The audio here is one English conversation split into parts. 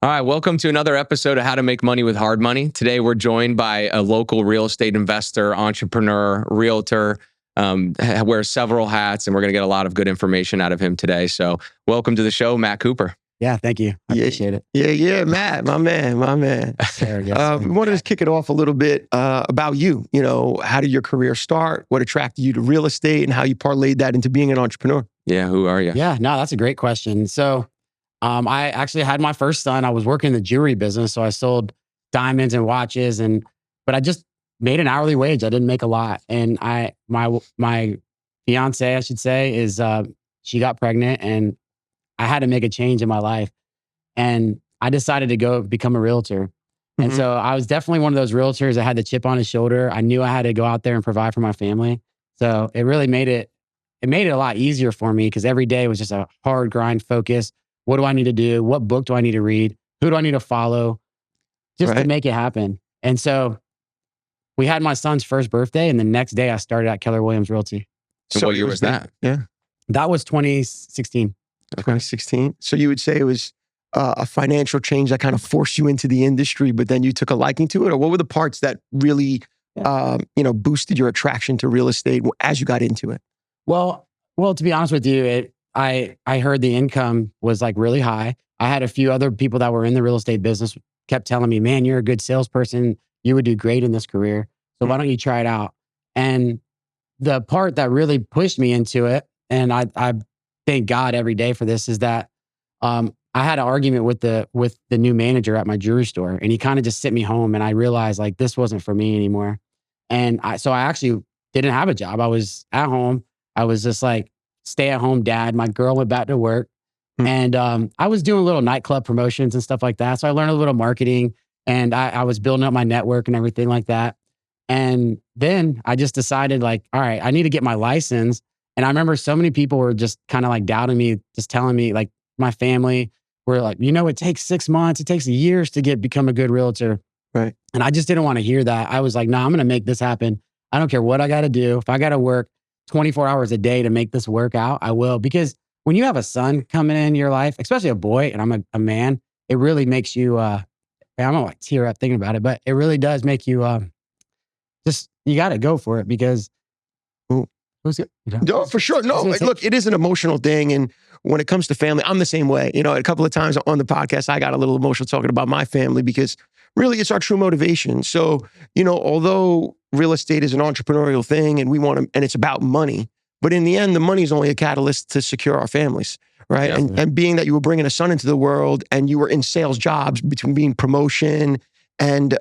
All right, welcome to another episode of How to Make Money with Hard Money. Today, we're joined by a local real estate investor, entrepreneur, realtor, wears several hats, and we're going to get a lot of good information out of him today. So welcome to the show, Matt Cooper. Yeah, thank you. I appreciate it. Yeah, Matt, my man. We wanted to kick it off a little bit about you. You know, how did your career start? What attracted you to real estate and how you parlayed that into being an entrepreneur? Yeah, who are you? Yeah, no, that's a great question. So I actually had my first son. I was working in the jewelry business. So I sold diamonds and watches, but I just made an hourly wage. I didn't make a lot. And my fiance, I should say, is she got pregnant and I had to make a change in my life. And I decided to go become a realtor. And so I was definitely one of those realtors that had the chip on his shoulder. I knew I had to go out there and provide for my family. So it really made it a lot easier for me because every day was just a hard grind focus. What do I need to do? What book do I need to read? Who do I need to follow just to make it happen? And so we had my son's first birthday, and the next day I started at Keller Williams Realty. So what year was that? Yeah. That was 2016. 2016. So you would say it was a financial change that kind of forced you into the industry, but then you took a liking to it? Or what were the parts that really, boosted your attraction to real estate as you got into it? Well, to be honest with you, I heard the income was like really high. I had a few other people that were in the real estate business kept telling me, man, you're a good salesperson. You would do great in this career. So why don't you try it out? And the part that really pushed me into it, and I thank God every day for this, is that I had an argument with the new manager at my jewelry store, and he kind of just sent me home, and I realized like this wasn't for me anymore. And so I actually didn't have a job. I was at home. I was just like stay-at-home dad. My girl went back to work, and I was doing little nightclub promotions and stuff like that. So I learned a little marketing, and I was building up my network and everything like that. And then I just decided like, all right, I need to get my license. And I remember so many people were just kind of like doubting me, just telling me, like my family were like, it takes 6 months, it takes years to become a good realtor. Right. And I just didn't want to hear that. I was like, no, I'm going to make this happen. I don't care what I got to do. If I got to work 24 hours a day to make this work out, I will. Because when you have a son coming in your life, especially a boy, and I'm a man, it really makes you, I'm gonna like tear up thinking about it, but it really does make you, you got to go for it because No, for sure. No, look, it is an emotional thing. And when it comes to family, I'm the same way. A couple of times on the podcast, I got a little emotional talking about my family because really it's our true motivation. So, although real estate is an entrepreneurial thing and and it's about money, but in the end, the money is only a catalyst to secure our families, right? Yeah. And being that you were bringing a son into the world and you were in sales jobs between being promotion and,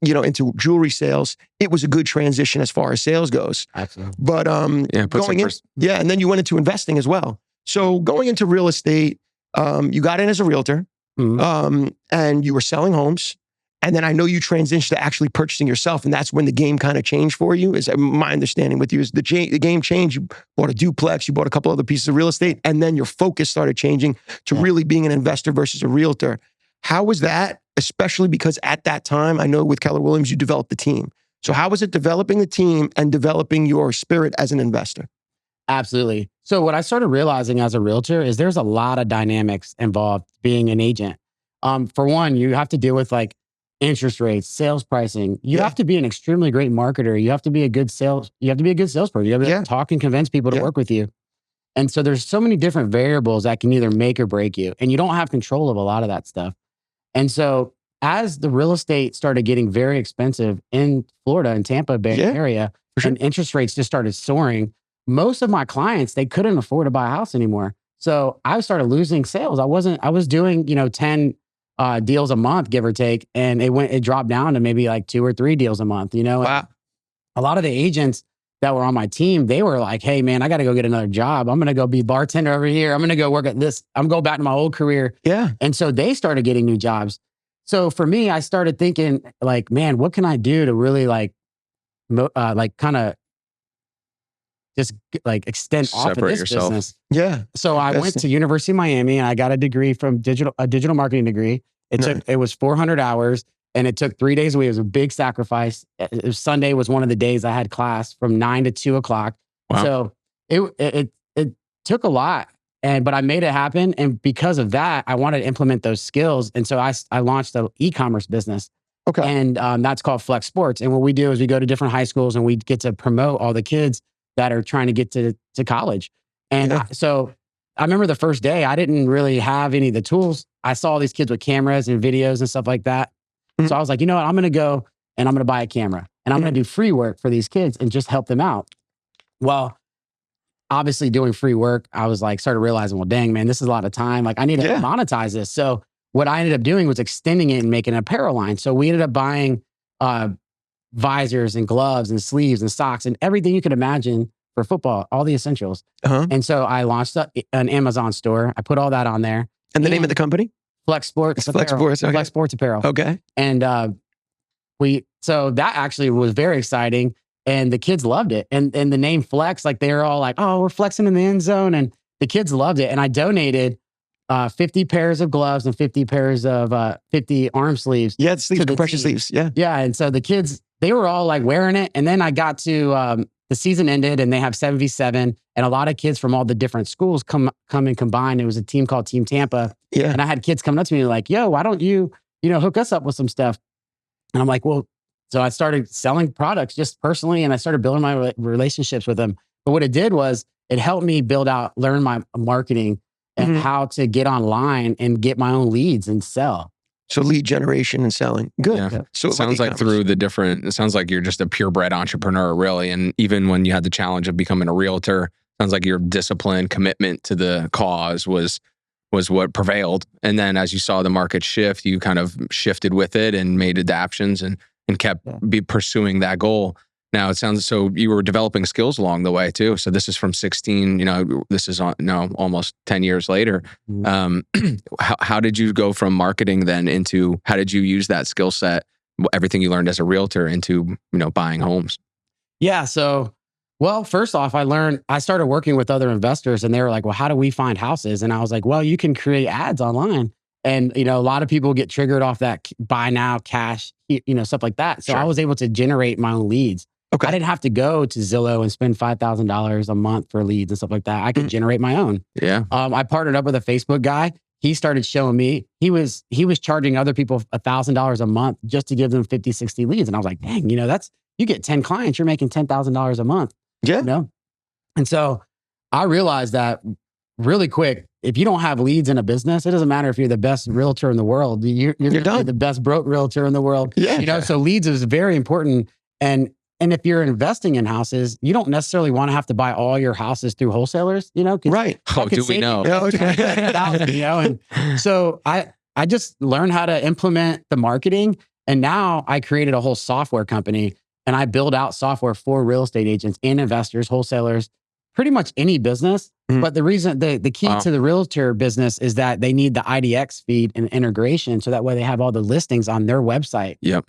into jewelry sales, it was a good transition as far as sales goes. Absolutely. But and then you went into investing as well. So going into real estate, you got in as a realtor, and you were selling homes. And then I know you transitioned to actually purchasing yourself, and that's when the game kind of changed for you. Is my understanding with you is the game changed. You bought a duplex, you bought a couple other pieces of real estate, and then your focus started changing to really being an investor versus a realtor. How was that? Especially because at that time, I know with Keller Williams, you developed the team. So how was it developing the team and developing your spirit as an investor? Absolutely. So what I started realizing as a realtor is there's a lot of dynamics involved being an agent. For one, you have to deal with like interest rates, sales pricing. You have to be an extremely great marketer. You have to be a good salesperson. You have to be talk and convince people to work with you. And so there's so many different variables that can either make or break you. And you don't have control of a lot of that stuff. And so as the real estate started getting very expensive in Florida and Tampa Bay area, and interest rates just started soaring, most of my clients, they couldn't afford to buy a house anymore. So I started losing sales. I was doing, 10 deals a month, give or take. And it dropped down to maybe like 2 or 3 deals a month, Wow. A lot of the agents that were on my team, they were like, hey man, I got to go get another job. I'm going to go be bartender over here. I'm going to go work at this. I'm going back to my old career. Yeah. And so they started getting new jobs. So for me, I started thinking like, man, what can I do to really kind of just like extend off of this business? Yeah. So I went to University of Miami and I got a degree from a digital marketing degree. It was 400 hours. And it took 3 days a week. It was a big sacrifice. Sunday was one of the days I had class from 9 to 2 o'clock. Wow. So it took a lot. But I made it happen. And because of that, I wanted to implement those skills. And so I launched an e-commerce business. Okay. And that's called Flex Sports. And what we do is we go to different high schools and we get to promote all the kids that are trying to get to college. And so I remember the first day, I didn't really have any of the tools. I saw all these kids with cameras and videos and stuff like that. Mm-hmm. So I was like, you know what? I'm going to go and I'm going to buy a camera and I'm going to do free work for these kids and just help them out. Well, obviously doing free work, I was like, started realizing, well, dang, man, this is a lot of time. Like I need to monetize this. So what I ended up doing was extending it and making an apparel line. So we ended up buying visors and gloves and sleeves and socks and everything you could imagine for football, all the essentials. And so I launched an Amazon store. I put all that on there. And the name of the company? Flex Sports Apparel. Flex Sports, okay. Flex Sports Apparel. Okay. And so that actually was very exciting. And the kids loved it. And the name Flex, like they were all like, oh, we're flexing in the end zone. And the kids loved it. And I donated 50 pairs of gloves and 50 pairs of 50 arm sleeves. Yeah, sleeves, compression sleeves. Yeah. Yeah. And so the kids, they were all like wearing it. And then I got to the season ended and they have 7v7 and a lot of kids from all the different schools come and combine. It was a team called Team Tampa. Yeah. And I had kids coming up to me like, yo, why don't you hook us up with some stuff? And I'm like, well, so I started selling products just personally and I started building my relationships with them. But what it did was it helped me learn my marketing and how to get online and get my own leads and sell. So lead generation and selling. Good. Yeah. So it sounds like it sounds like you're just a purebred entrepreneur, really. And even when you had the challenge of becoming a realtor, sounds like your discipline, commitment to the cause was what prevailed. And then as you saw the market shift, you kind of shifted with it and made adaptions and kept pursuing that goal. Now it sounds so you were developing skills along the way too. So this is from 16, this is almost 10 years later. How did you go from marketing then into, how did you use that skill set, everything you learned as a realtor into, buying homes? Yeah. So, well, first off, I started working with other investors and they were like, well, how do we find houses? And I was like, well, you can create ads online. And, a lot of people get triggered off that buy now, cash, stuff like that. So I was able to generate my own leads. Okay. I didn't have to go to Zillow and spend $5,000 a month for leads and stuff like that. I could generate my own. Yeah. I partnered up with a Facebook guy. He started showing me, he was charging other people $1,000 a month just to give them 50, 60 leads. And I was like, dang, you get 10 clients, you're making $10,000 a month. Yeah. And so I realized that really quick, if you don't have leads in a business, it doesn't matter if you're the best realtor in the world. You're done. Be the best broke realtor in the world. Yeah. So leads is very important. And if you're investing in houses, you don't necessarily want to have to buy all your houses through wholesalers, Right. Oh, do we know? And so I just learned how to implement the marketing. And now I created a whole software company and I build out software for real estate agents and investors, wholesalers, pretty much any business. But the reason, the key to the realtor business is that they need the IDX feed and integration. So that way they have all the listings on their website. Yep.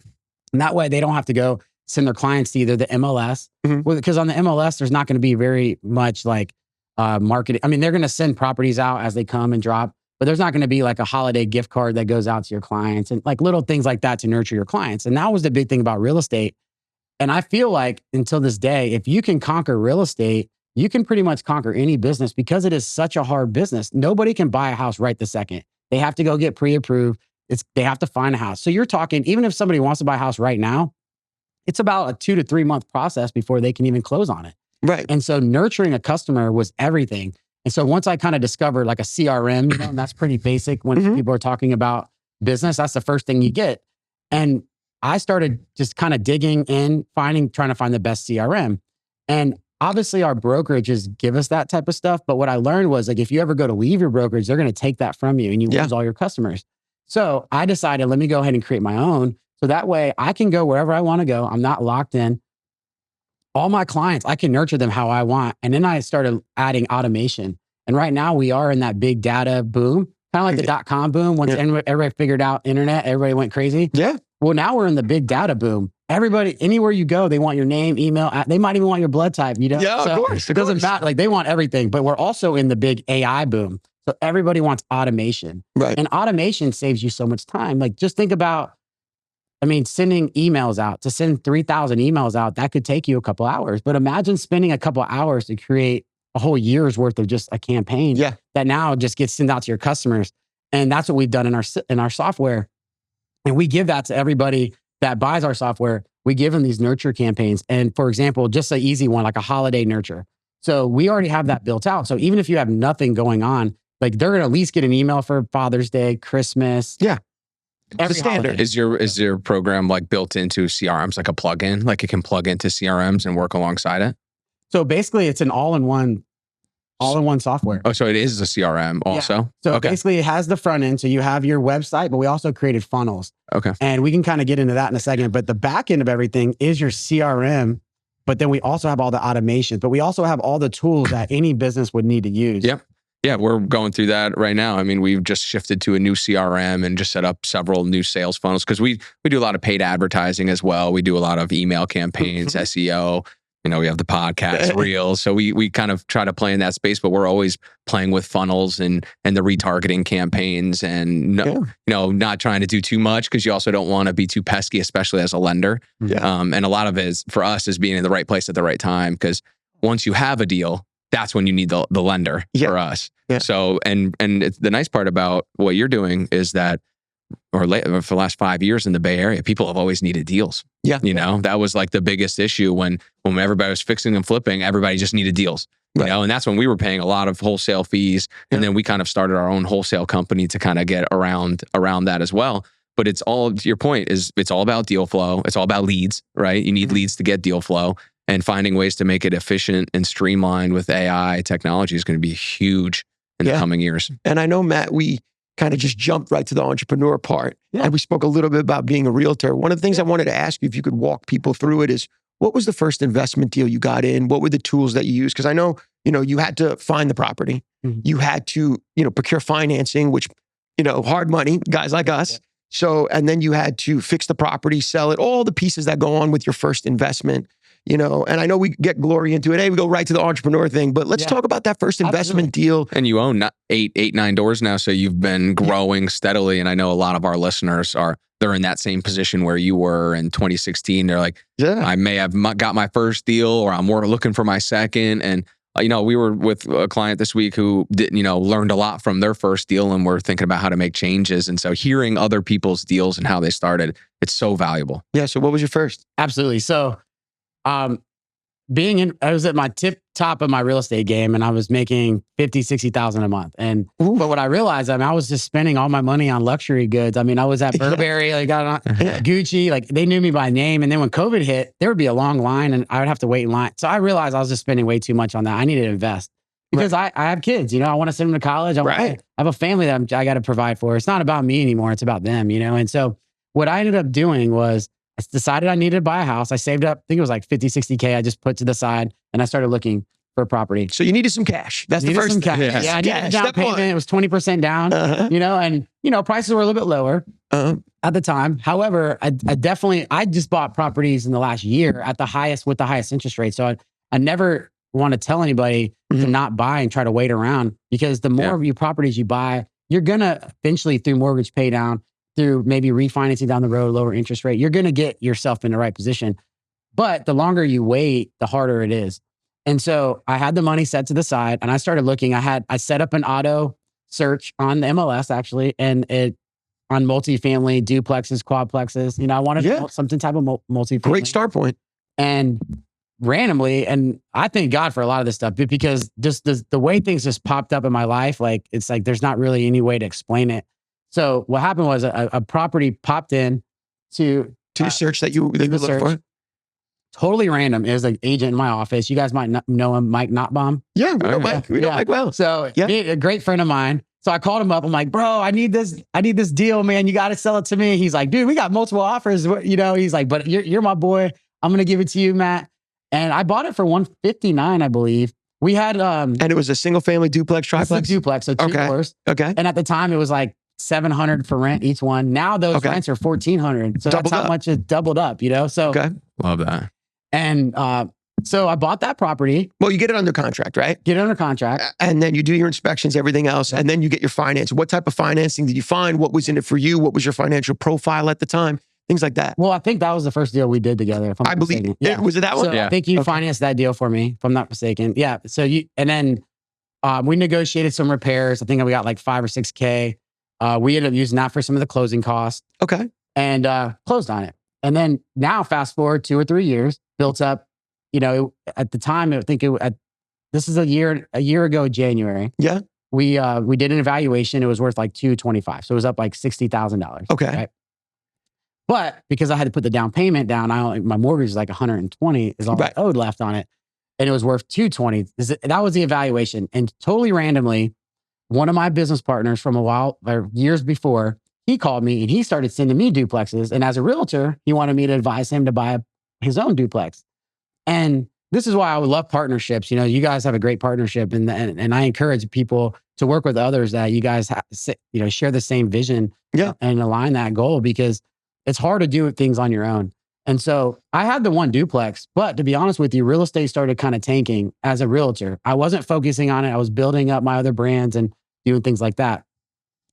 And that way they don't have to go send their clients to either the MLS, because on the MLS, there's not going to be very much like marketing. I mean, they're going to send properties out as they come and drop, but there's not going to be like a holiday gift card that goes out to your clients and like little things like that to nurture your clients. And that was the big thing about real estate. And I feel like until this day, if you can conquer real estate, you can pretty much conquer any business because it is such a hard business. Nobody can buy a house right the second. They have to go get pre-approved. They have to find a house. So you're talking, even if somebody wants to buy a house right now, it's about a 2 to 3 month process before they can even close on it. Right. And so nurturing a customer was everything. And so once I kind of discovered like a CRM, and that's pretty basic when people are talking about business, that's the first thing you get. And I started just kind of digging in, trying to find the best CRM. And obviously our brokerages give us that type of stuff. But what I learned was like, if you ever go to leave your brokerage, they're going to take that from you and you lose all your customers. So I decided, let me go ahead and create my own. So that way I can go wherever I want to go. I'm not locked in. All my clients, I can nurture them how I want. And then I started adding automation. And right now we are in that big data boom, kind of like the .com boom. Once everybody figured out internet, everybody went crazy. Yeah. Well, now we're in the big data boom. Everybody, anywhere you go, they want your name, email. They might even want your blood type. Yeah, so of course. It doesn't matter. Like they want everything. But we're also in the big AI boom. So everybody wants automation. Right. And automation saves you so much time. Like just think about, sending emails out, to send 3,000 emails out, that could take you a couple hours. But imagine spending a couple hours to create a whole year's worth of just a campaign that now just gets sent out to your customers. And that's what we've done in our software. And we give that to everybody that buys our software. We give them these nurture campaigns. And for example, just an easy one, like a holiday nurture. So we already have that built out. So even if you have nothing going on, like they're going to at least get an email for Father's Day, Christmas. Yeah. Every the standard. holiday. Is your program like built into CRMs, like a plugin? Like it can plug into CRMs and work alongside it? So basically it's an all-in-one software. Oh, so it is a CRM also? Yeah. So basically it has the front end. So you have your website, but we also created funnels. Okay. And we can kind of get into that in a second. But the back end of everything is your CRM. But then we also have all the automations, but we also have all the tools that any business would need to use. Yep. Yeah, we're going through that right now. I mean, we've just shifted to a new CRM and just set up several new sales funnels because we do a lot of paid advertising as well. We do a lot of email campaigns, SEO. You know, we have the podcast reels. So we kind of try to play in that space, but we're always playing with funnels and the retargeting campaigns and not trying to do too much because you also don't want to be too pesky, especially as a lender. Yeah. And a lot of it is for us is being in the right place at the right time because once you have a deal, that's when you need the lender for us. Yeah. So, and it's the nice part about what you're doing is that, for the last 5 years in the Bay Area, people have always needed deals. Yeah. You know, that was like the biggest issue when everybody was fixing and flipping, everybody just needed deals. You know, and that's when we were paying a lot of wholesale fees. And then we kind of started our own wholesale company to kind of get around that as well. But it's all, to your point, is it's all about deal flow. It's all about leads, right? You need leads to get deal flow. And finding ways to make it efficient and streamlined with AI technology is going to be huge in the coming years. And I know, Matt, we kind of just jumped right to the entrepreneur part. Yeah. And we spoke a little bit about being a realtor. One of the things I wanted to ask you, if you could walk people through it, is what was the first investment deal you got in? What were the tools that you used? Because I know, you had to find the property. You had to, procure financing, which, hard money, guys like us. Yeah. So, and then you had to fix the property, sell it, all the pieces that go on with your first investment. And I know we get glory into it. Hey, we go right to the entrepreneur thing, but let's talk about that first investment deal. And you own 9 doors now. So you've been growing steadily. And I know a lot of our listeners they're in that same position where you were in 2016. They're like, I may have got my first deal or I'm more looking for my second. And, we were with a client this week who learned a lot from their first deal and we're thinking about how to make changes. And so hearing other people's deals and how they started, it's so valuable. Yeah. So what was your first? Absolutely. So, I was at my top of my real estate game and I was making 50, 60,000 a month. But what I realized, I was just spending all my money on luxury goods. I was at Burberry, got on Gucci, like they knew me by name. And then when COVID hit, there would be a long line and I would have to wait in line. So I realized I was just spending way too much on that. I needed to invest because I have kids, I want to send them to college. I have a family that I got to provide for. It's not about me anymore. It's about them, And so what I ended up doing was I decided I needed to buy a house. I saved up, I think it was like 50, 60K. I just put to the side and I started looking for a property. So you needed some cash. That's the first thing. Cash. Yeah, I needed a down payment. It was 20% down, and prices were a little bit lower at the time. However, I just bought properties in the last year at the highest with the highest interest rate. So I never want to tell anybody to not buy and try to wait around because the more of your properties you buy, you're going to eventually through mortgage pay down, through maybe refinancing down the road, lower interest rate, you're going to get yourself in the right position. But the longer you wait, the harder it is. And so I had the money set to the side and I started looking. I set up an auto search on the MLS actually, and it on multifamily, duplexes, quadplexes. I wanted something type of multifamily. Great start point. And randomly, and I thank God for a lot of this stuff because just the way things just popped up in my life, like it's like there's not really any way to explain it. So what happened was a property popped in to the search that you looked for. Totally random. It was an agent in my office. You guys might know him, Mike Notbaum. Yeah, we know Mike. We know Mike well. So a great friend of mine. So I called him up. I'm like, bro, I need this deal, man. You got to sell it to me. He's like, dude, we got multiple offers. He's like, but you're my boy. I'm gonna give it to you, Matt. And I bought it for $159, I believe. We had and it was a single family duplex, triplex, duplex, so 2 floors. Okay. And at the time, it was like $700 for rent each one. Now those rents are $1,400. So that's how much it doubled up, So love that. And so I bought that property. Well, you get it under contract, right? Get it under contract. And then you do your inspections, everything else. And then you get your finance. What type of financing did you find? What was in it for you? What was your financial profile at the time? things like that. Well, I think that was the first deal we did together. If I'm I not believe. mistaken. Yeah. Was it that one? So Yeah. I think you Okay. financed that deal for me, if I'm not mistaken. Yeah. So and then we negotiated some repairs. I think we got like 5 or 6K. We ended up using that for some of the closing costs. Okay. And closed on it. And then now, fast forward 2 or 3 years, built up. At the time, I think this is a year ago, January. Yeah. We did an evaluation. It was worth like $225, so it was up like $60,000. Okay. Right? But because I had to put the down payment down, my mortgage is like 120 is all I owed left on it, and it was worth 220. That was the evaluation, and totally randomly, one of my business partners from years before, he called me and he started sending me duplexes. And as a realtor, he wanted me to advise him to buy his own duplex. And this is why I would love partnerships. You guys have a great partnership, and I encourage people to work with others that you guys share the same vision and align that goal, because it's hard to do things on your own. And so I had the one duplex, but to be honest with you, real estate started kind of tanking as a realtor. I wasn't focusing on it. I was building up my other brands and doing things like that.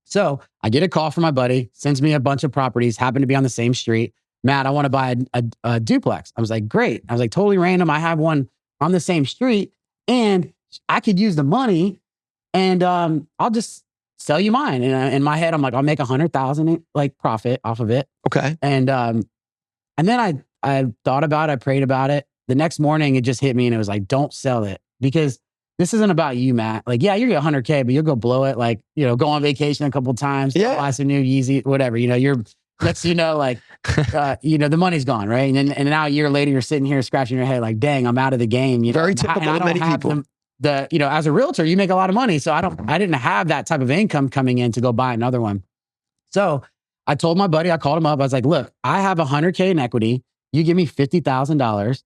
So I get a call from my buddy, sends me a bunch of properties, happen to be on the same street. Matt, I want to buy a duplex. I was like, great. I was like, totally random. I have one on the same street and I could use the money and I'll just sell you mine. And in my head, I'm like, I'll make 100,000 like profit off of it. Okay. And then I thought about it. I prayed about it. The next morning, it just hit me and it was like, don't sell it, because this isn't about you, Matt. Like, yeah, you're going to 100K, but you'll go blow it. Like, go on vacation a couple of times, buy some new Yeezy, whatever. The money's gone, right? And now a year later, you're sitting here scratching your head like, dang, I'm out of the game. Very typical of many people. As a realtor, you make a lot of money. So I didn't have that type of income coming in to go buy another one. So I told my buddy, I called him up. I was like, look, I have 100K in equity. You give me $50,000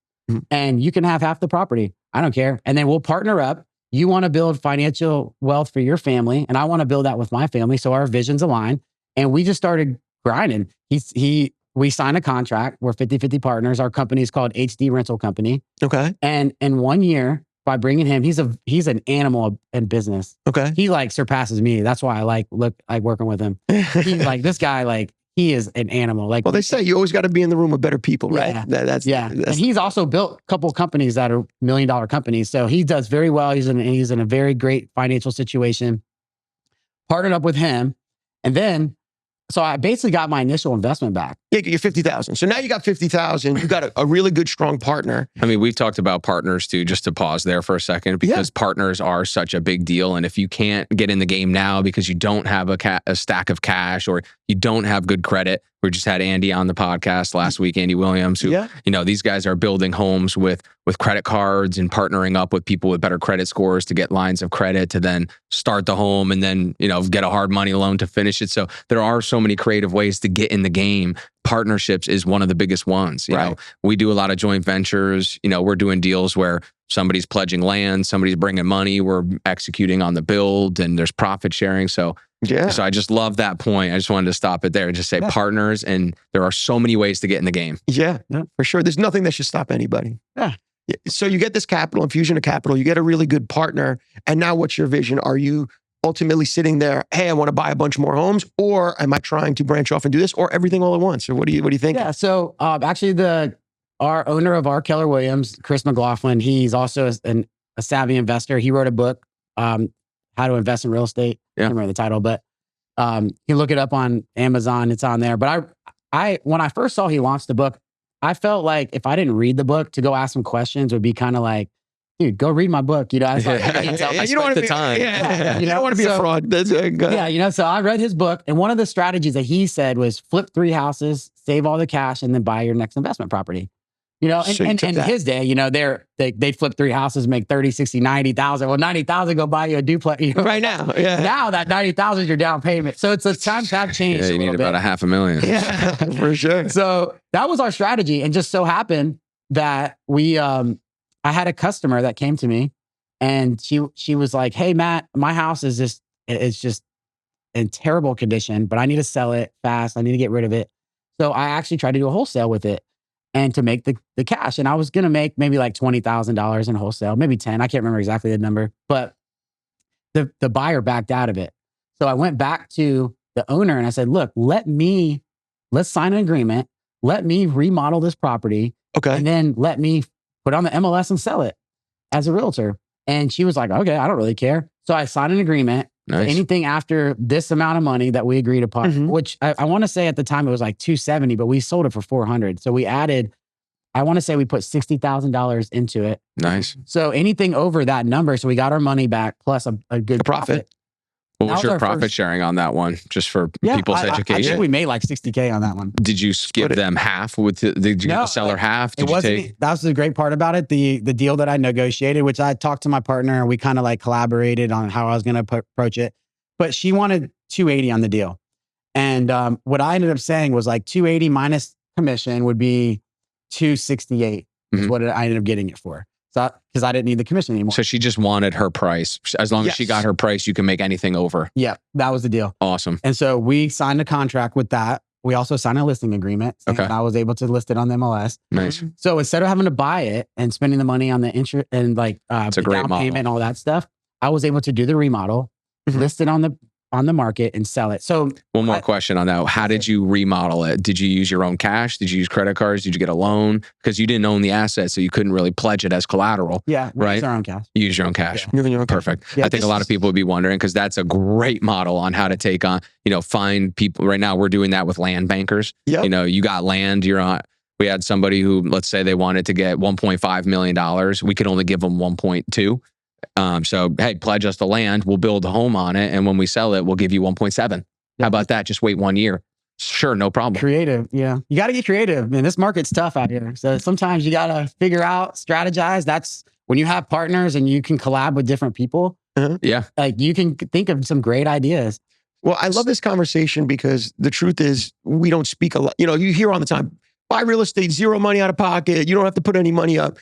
and you can have half the property. I don't care. And then we'll partner up. You want to build financial wealth for your family, and I want to build that with my family. So our visions align. And we just started grinding. We signed a contract. We're 50-50 partners. Our company is called HD Rental Company. Okay. And in 1 year, by bringing him, he's an animal in business. Okay. He like surpasses me. That's why I like working with him. He's like, this guy, like, he is an animal. Like, well, they say you always got to be in the room with better people, right? Yeah. That's and he's also built a couple of companies that are $1 million companies. So he does very well. He's in a very great financial situation. Partnered up with him. And then, so I basically got my initial investment back. Yeah, you're 50,000. So now you got 50,000. You got a really good, strong partner. I mean, we've talked about partners too, just to pause there for a second, because partners are such a big deal. And if you can't get in the game now because you don't have a stack of cash or you don't have good credit, we just had Andy on the podcast last week, Andy Williams, who, these guys are building homes with credit cards and partnering up with people with better credit scores to get lines of credit to then start the home and then, get a hard money loan to finish it. So there are so many creative ways to get in the game. Partnerships is one of the biggest ones. You know, we do a lot of joint ventures. We're doing deals where somebody's pledging land, somebody's bringing money, we're executing on the build, and there's profit sharing. So I just love that point. I just wanted to stop it there and just say partners, and there are so many ways to get in the game. Yeah, for sure. There's nothing that should stop anybody. Yeah. So you get this infusion of capital, you get a really good partner, and now what's your vision? Are you ultimately sitting there, hey, I want to buy a bunch more homes, or am I trying to branch off and do this, or everything all at once? Or what do you think? Yeah. So actually, our owner of R. Keller Williams, Chris McLaughlin, he's also a savvy investor. He wrote a book, How to Invest in Real Estate. I can't remember the title, but you can look it up on Amazon. It's on there. But I when I first saw he launched the book, I felt like if I didn't read the book, to go ask some questions would be kind of like, dude, go read my book. I was like, you don't want the time. You don't want to be a fraud. That's good. So I read his book, and one of the strategies that he said was flip 3 houses, save all the cash, and then buy your next investment property. And in his day, they'd flip 3 houses, make 30, 60, 90,000. Well, 90,000 go buy you a duplex. Right now. Yeah. Now that 90,000 is your down payment. So it's the times have changed. Yeah, you need about $500,000. Yeah, for sure. So that was our strategy. And just so happened that I had a customer that came to me, and she was like, hey, Matt, my house is just in terrible condition, but I need to sell it fast. I need to get rid of it. So I actually tried to do a wholesale with it, and to make the cash. And I was going to make maybe like $20,000 in wholesale, maybe 10. I can't remember exactly the number, but the buyer backed out of it. So I went back to the owner and I said, look, let's sign an agreement. let me remodel this property. Okay. And then let me put on the MLS and sell it as a realtor. And she was like, okay, I don't really care. So I signed an agreement. Nice. Anything after this amount of money that we agreed upon, which I want to say at the time it was like 270, but we sold it for 400. So we added, I want to say we put $60,000 into it. Nice. So anything over that number, so we got our money back plus a good profit. What was your profit sharing on that one? Just for people's education. I think we made like $60K on that one. Did you give them half? Did you give the seller half? Did you take? That was the great part about it. The deal that I negotiated, which I talked to my partner and we kind of like collaborated on how I was going to approach it. But she wanted 280 on the deal. And what I ended up saying was like 280 minus commission would be 268 is what I ended up getting it for. So because I didn't need the commission anymore. So she just wanted her price. As long as she got her price, you can make anything over. Yeah, that was the deal. Awesome. And so we signed a contract with that. We also signed a listing agreement. And I was able to list it on the MLS. Nice. So instead of having to buy it and spending the money on the interest and like it's a great down model. payment and all that stuff, I was able to do the remodel, list it on the market and sell it. So one more question on that. How did you remodel it? Did you use your own cash? Did you use credit cards? Did you get a loan? Because you didn't own the asset, so you couldn't really pledge it as collateral. Yeah, we use our own cash. You use your own cash. Yeah. Perfect. Yeah, I think a lot of people would be wondering because that's a great model on how to take on, find people. Right now, we're doing that with land bankers. Yep. You got land, you're on. We had somebody who, let's say they wanted to get $1.5 million. We could only give them 1.2. So, hey, pledge us the land. We'll build a home on it. And when we sell it, we'll give you 1.7. How about that? Just wait 1 year. Sure. No problem. Creative. Yeah. You got to get creative. Man, this market's tough out here. So sometimes you got to figure out, strategize. That's when you have partners and you can collab with different people. Yeah. Like you can think of some great ideas. Well, I love this conversation because the truth is we don't speak a lot. You hear all the time, buy real estate, zero money out of pocket. You don't have to put any money up.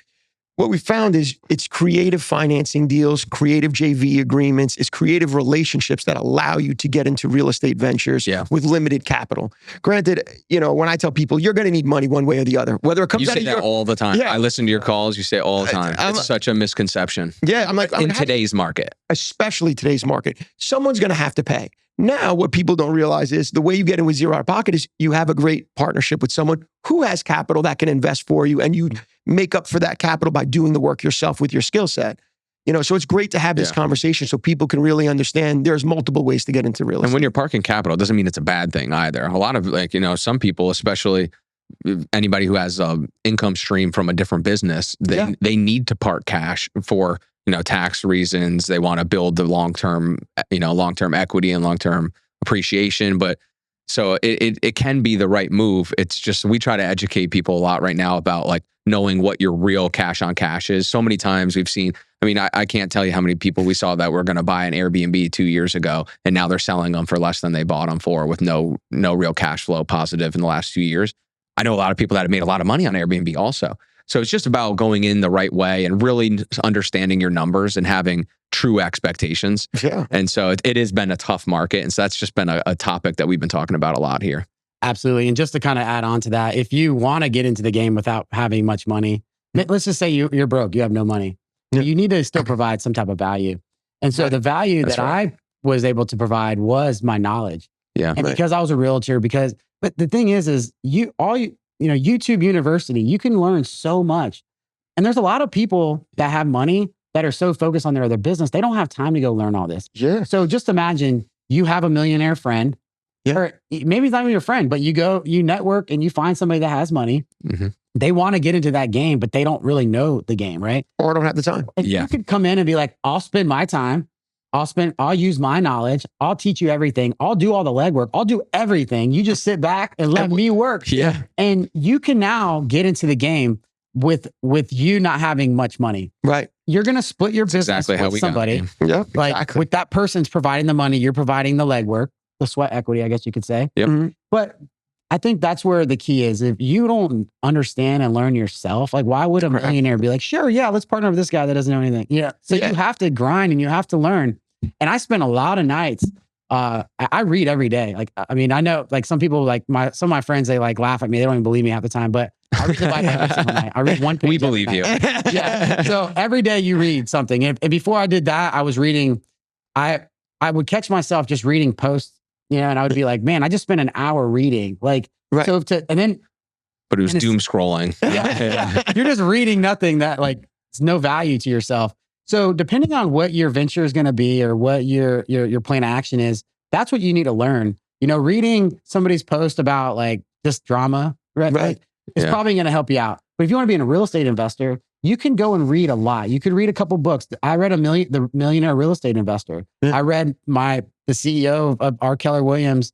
What we found is it's creative financing deals, creative JV agreements, it's creative relationships that allow you to get into real estate ventures with limited capital. Granted, when I tell people you're going to need money one way or the other, whether it comes out of that all the time. Yeah. I listen to your calls. You say it all the time. It's such a misconception. Yeah, I'm like in today's market, especially today's market, someone's going to have to pay. Now, what people don't realize is the way you get in with zero out of pocket is you have a great partnership with someone who has capital that can invest for you, and you make up for that capital by doing the work yourself with your skill set. So it's great to have this conversation so people can really understand there's multiple ways to get into real estate. And when you're parking capital, it doesn't mean it's a bad thing either. A lot of some people, especially anybody who has an income stream from a different business, they need to park cash for tax reasons. They want to build the long-term equity and long-term appreciation. But so it can be the right move. It's just, we try to educate people a lot right now about like knowing what your real cash on cash is. So many times we've seen, I can't tell you how many people we saw that were going to buy an Airbnb 2 years ago, and now they're selling them for less than they bought them for with no real cash flow positive in the last 2 years. I know a lot of people that have made a lot of money on Airbnb also. So it's just about going in the right way and really understanding your numbers and having true expectations. Yeah. And so it has been a tough market. And so that's just been a topic that we've been talking about a lot here. Absolutely. And just to kind of add on to that, if you want to get into the game without having much money, let's just say you're broke, you have no money. Yeah. You need to still provide some type of value. And so the value that I was able to provide was my knowledge. Yeah. And because I was a realtor, but the thing is YouTube University, you can learn so much. And there's a lot of people that have money that are so focused on their other business, they don't have time to go learn all this. Yeah. So just imagine you have a millionaire friend, or maybe it's not even your friend, but you network and you find somebody that has money. Mm-hmm. They want to get into that game, but they don't really know the game, right? Or don't have the time. And you could come in and be like, I'll spend my time. I'll use my knowledge. I'll teach you everything. I'll do all the legwork. I'll do everything. You just sit back and let me work. Yeah. And you can now get into the game with you not having much money. Right. You're going to split your business with somebody. Yeah. Like with that person's providing the money, you're providing the legwork, the sweat equity, I guess you could say. Yep. Mm-hmm. But I think that's where the key is. If you don't understand and learn yourself, like why would a millionaire be like, sure, yeah, let's partner with this guy that doesn't know anything? Yeah. So you have to grind and you have to learn. And I spent a lot of nights. I read every day. Like, I know like some people, like some of my friends, they like laugh at me. They don't even believe me half the time, but I read the Bible every single night. I read one page. We believe you. Yeah. So every day you read something. And before I did that, I was reading, I would catch myself just reading posts, and I would be like, man, I just spent an hour reading. Like, and then but it was doom scrolling. Yeah. You're just reading nothing that like it's no value to yourself. So depending on what your venture is going to be or what your plan of action is, that's what you need to learn. You know, reading somebody's post about like this drama, right? It's probably going to help you out. But if you want to be a real estate investor, you can go and read a lot. You could read a couple books. I read The Millionaire Real Estate Investor. I read the CEO of R. Keller Williams,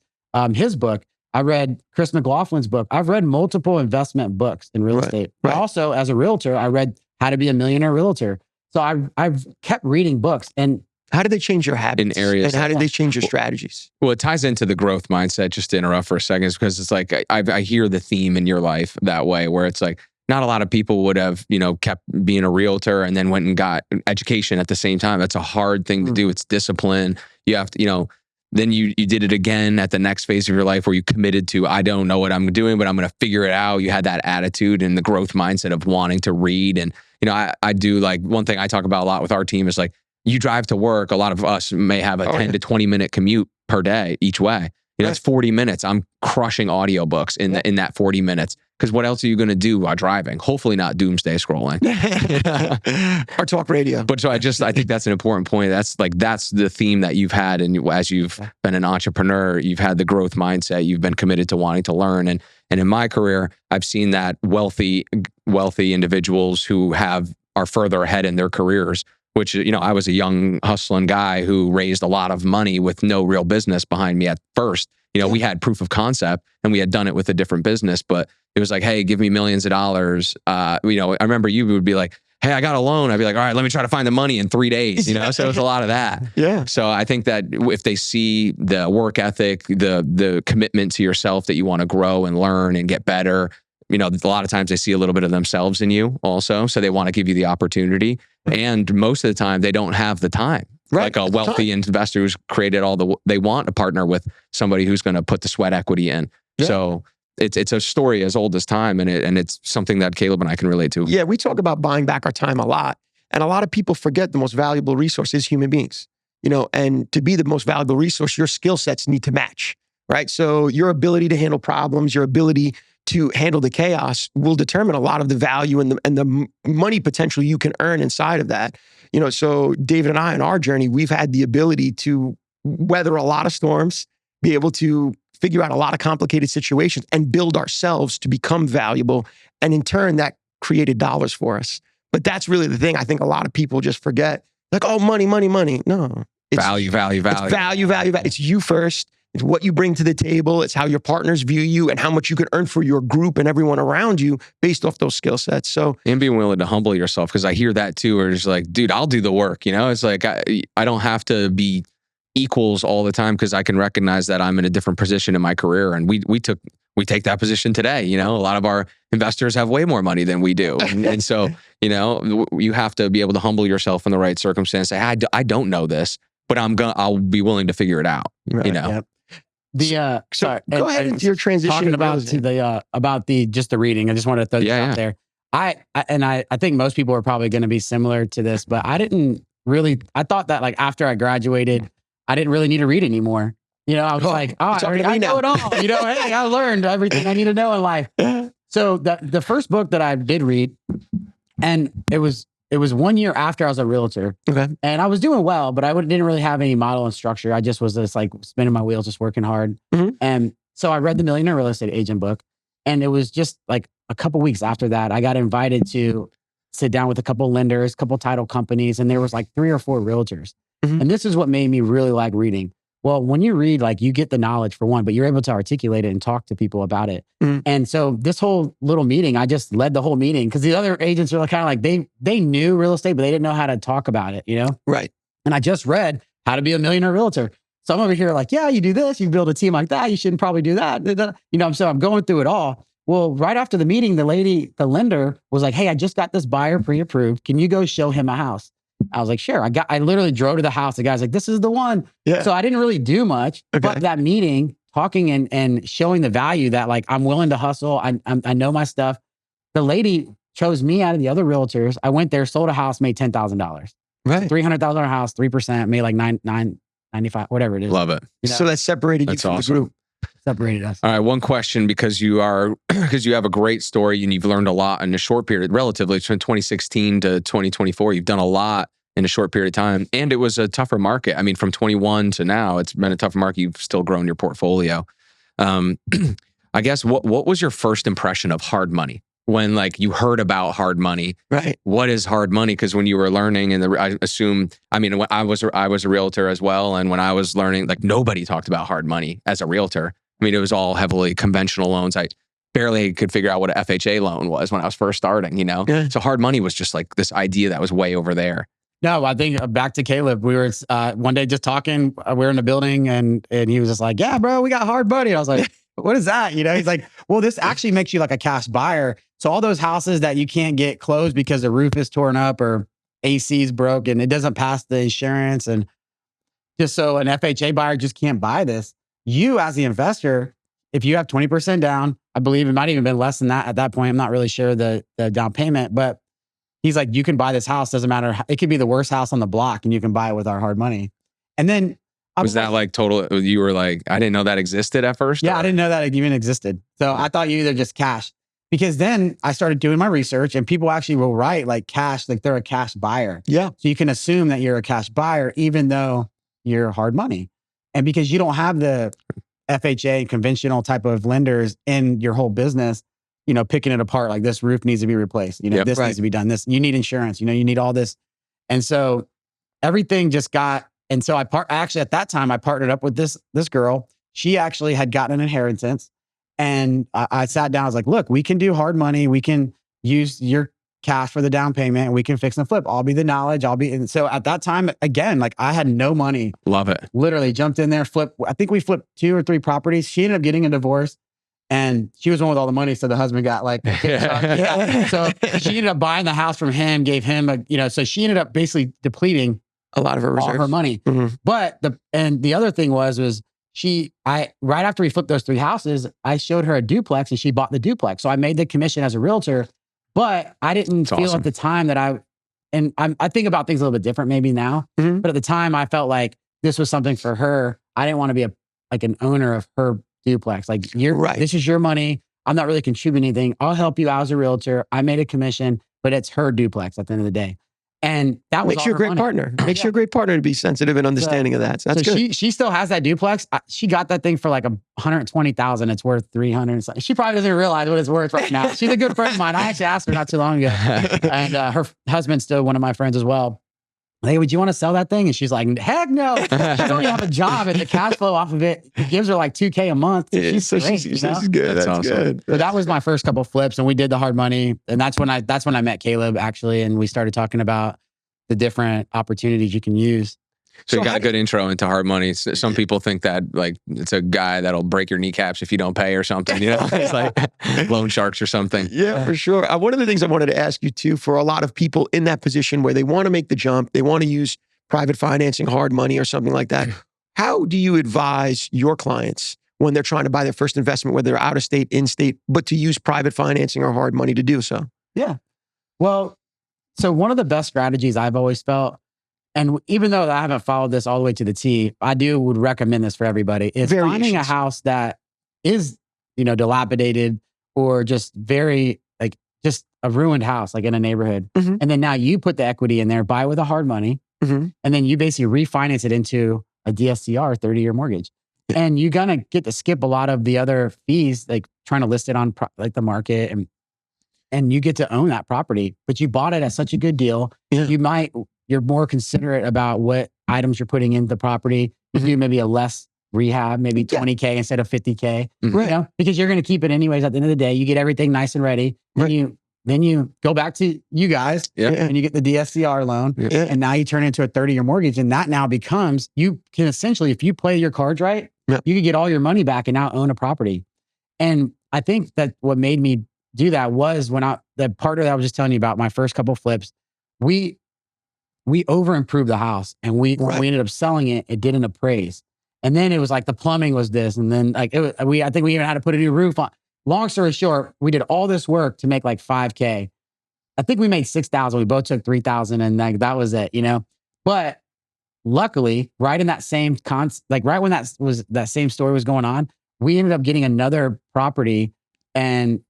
his book. I read Chris McLaughlin's book. I've read multiple investment books in real estate. But also, as a realtor, I read How to Be a Millionaire Realtor. So I've kept reading books. And how did they change your habits in areas? And how did they change your strategies? Well, it ties into the growth mindset. Just to interrupt for a second, is because it's like I hear the theme in your life that way, where it's like not a lot of people would have, you know, kept being a realtor and then went and got education at the same time. That's a hard thing to do. It's discipline. You have to, you know. Then you did it again at the next phase of your life where you committed to, I don't know what I'm doing, but I'm going to figure it out. You had that attitude and the growth mindset of wanting to read. And, you know, I do like one thing I talk about a lot with our team is like, you drive to work. A lot of us may have a 10 to 20 minute commute per day each way. You know, it's 40 minutes. I'm crushing audiobooks in that 40 minutes. Because what else are you going to do while driving? Hopefully not doomsday scrolling. Or talk radio. But so I think that's an important point. That's the theme that you've had. And as you've been an entrepreneur, you've had the growth mindset. You've been committed to wanting to learn. And in my career, I've seen that wealthy individuals who are further ahead in their careers, which, you know, I was a young hustling guy who raised a lot of money with no real business behind me at first. You know, we had proof of concept and we had done it with a different business, but it was like, hey, give me millions of dollars. You know, I remember you would be like, hey, I got a loan. I'd be like, all right, let me try to find the money in 3 days. You know, so it was a lot of that. Yeah. So I think that if they see the work ethic, the commitment to yourself that you want to grow and learn and get better, you know, a lot of times they see a little bit of themselves in you also. So they want to give you the opportunity. And most of the time they don't have the time. Like a wealthy investor who's created they want to partner with somebody who's going to put the sweat equity in. Yeah. So it's a story as old as time, and it's something that Caleb and I can relate to. Yeah, we talk about buying back our time a lot, and a lot of people forget the most valuable resource is human beings. You know, and to be the most valuable resource, your skill sets need to match, right? So your ability to handle problems, your ability to handle the chaos will determine a lot of the value and the money potential you can earn inside of that. You know, so David and I on our journey, we've had the ability to weather a lot of storms, be able to figure out a lot of complicated situations and build ourselves to become valuable. And in turn, that created dollars for us. But that's really the thing I think a lot of people just forget. Like, oh, money. No. It's value. It's value. It's you first. It's what you bring to the table. It's how your partners view you and how much you can earn for your group and everyone around you based off those skill sets. So, and being willing to humble yourself, because I hear that too, where it's like, dude, I'll do the work. You know, it's like, I don't have to be equals all the time because I can recognize that I'm in a different position in my career. And we take that position today. You know, a lot of our investors have way more money than we do. And so, you know, you have to be able to humble yourself in the right circumstance. Say, I don't know this, but I'll be willing to figure it out. Right, you know? Yep. So go ahead into your transition. Talking about just the reading. I just wanted to throw this out there. I think most people are probably going to be similar to this, but I thought that like after I graduated, I didn't really need to read anymore. You know, I was like, oh, I know it all. You know, hey, I learned everything I need to know in life. So the first book that I did read, and it was 1 year after I was a realtor. Okay. And I was doing well, but I didn't really have any model and structure. I just was just like spinning my wheels, just working hard. Mm-hmm. And so I read the Millionaire Real Estate Agent book. And it was just like a couple weeks after that, I got invited to sit down with a couple lenders, a couple title companies, and there was like 3 or 4 realtors. Mm-hmm. And this is what made me really like reading. Well, when you read, like you get the knowledge for one, but you're able to articulate it and talk to people about it. Mm-hmm. And so this whole little meeting, I just led the whole meeting because the other agents are kind of like, they knew real estate, but they didn't know how to talk about it, you know? Right. And I just read How to Be a Millionaire Realtor. So I'm over here like, yeah, you do this, you build a team like that, you shouldn't probably do that. You know, so I'm going through it all. Well, right after the meeting, the lender was like, hey, I just got this buyer pre-approved. Can you go show him a house? I was like, sure. I literally drove to the house. The guy's like, this is the one. Yeah. So I didn't really do much, but that meeting, talking and showing the value that like, I'm willing to hustle. I know my stuff. The lady chose me out of the other realtors. I went there, sold a house, made $10,000. Right. $300,000 house, 3%, made like $995, whatever it is. Love it. You know? So that separated you from the group. separated us. All right, one question, because you have a great story and you've learned a lot in a short period, relatively from 2016 to 2024. You've done a lot in a short period of time, and it was a tougher market. I mean, from 21 to now, it's been a tougher market. You've still grown your portfolio. I guess what was your first impression of hard money when like you heard about hard money? Right. What is hard money? Because when you were learning, and I assume, I mean, when I was a realtor as well, and when I was learning, like nobody talked about hard money as a realtor. I mean, it was all heavily conventional loans. I barely could figure out what an FHA loan was when I was first starting, you know? Yeah. So hard money was just like this idea that was way over there. No, I think back to Caleb. We were one day just talking. We were in the building, and he was just like, "Yeah, bro, we got hard money." And I was like, "What is that?" You know, he's like, "Well, this actually makes you like a cash buyer. So all those houses that you can't get closed because the roof is torn up or AC is broken, it doesn't pass the insurance, and just so an FHA buyer just can't buy this. You, as the investor, if you have 20% down, I believe it might even been less than that at that point. I'm not really sure the down payment, but." He's like, you can buy this house. Doesn't matter. It could be the worst house on the block, and you can buy it with our hard money. And then was that like total? You were like, I didn't know that existed at first. Yeah, or? I didn't know that it even existed. So I thought you either just cash, because then I started doing my research, and people actually will write like cash, like they're a cash buyer. Yeah. So you can assume that you're a cash buyer, even though you're hard money, and because you don't have the FHA conventional type of lenders in your whole business. You know, picking it apart, like this roof needs to be replaced. You know, this needs to be done. This, you need insurance, you know, you need all this. And so everything just got, and so actually at that time, I partnered up with this girl. She actually had gotten an inheritance, and I sat down, I was like, look, we can do hard money. We can use your cash for the down payment, and we can fix and flip. I'll be the knowledge. And so at that time, again, like I had no money. Love it. Literally jumped in there, flipped. I think we flipped 2 or 3 properties. She ended up getting a divorce. And she was the one with all the money. So the husband got like, yeah. So she ended up buying the house from him, gave him so she ended up basically depleting a lot of her reserves. All her money. Mm-hmm. But the other thing was right after we flipped those 3 houses, I showed her a duplex, and she bought the duplex. So I made the commission as a realtor, but I didn't feel at the time that I think about things a little bit different maybe now, but at the time I felt like this was something for her. I didn't want to be an owner of her duplex. Like this is your money. I'm not really contributing anything. I'll help you out as a realtor. I made a commission, but it's her duplex at the end of the day. And that was makes you a great partner. Makes you a great partner to be sensitive and understanding of that. So that's good. She still has that duplex. She got that thing for like $120,000. It's worth $300. She probably doesn't realize what it's worth right now. She's a good friend of mine. I actually asked her not too long ago, and her husband's still one of my friends as well. Hey, would you want to sell that thing? And she's like, heck no. She don't even have a job, and the cash flow off of it gives her like $2,000 a month. She's good. That's awesome. Good. So that was my first couple of flips, and we did the hard money. And that's when I met Caleb actually. And we started talking about the different opportunities you can use. So you got a good intro into hard money. Some people think that like it's a guy that'll break your kneecaps if you don't pay or something. You know, it's like loan sharks or something. Yeah, for sure. One of the things I wanted to ask you too, for a lot of people in that position where they want to make the jump, they want to use private financing, hard money, or something like that. How do you advise your clients when they're trying to buy their first investment, whether they're out of state, in state, but to use private financing or hard money to do so? Yeah. Well, so one of the best strategies I've always felt, and even though I haven't followed this all the way to the T, I would recommend this for everybody, is finding a house that is, dilapidated or just very just a ruined house, like in a neighborhood. Mm-hmm. And then now you put the equity in there, buy with a hard money, and then you basically refinance it into a DSCR, 30-year mortgage. And you're going to get to skip a lot of the other fees, like trying to list it on the market, and you get to own that property, but you bought it at such a good deal. Yeah. You're more considerate about what items you're putting into the property. You do maybe a less rehab, maybe $20K instead of $50K, right? Because you're going to keep it anyways. At the end of the day, you get everything nice and ready. Then you go back to you guys and you get the DSCR loan, and now you turn it into a 30-year mortgage. And that now becomes, you can essentially, if you play your cards right, you can get all your money back and now own a property. And I think that what made me do that was the partner that I was just telling you about, my first couple flips, we over improved the house, and we ended up selling it. It didn't appraise. And then it was like the plumbing was this. And then I think we even had to put a new roof on. Long story short, we did all this work to make like $5K. I think we made $6,000. We both took $3,000, and that was it, But luckily, right in that same right when that same story was going on, we ended up getting another property, and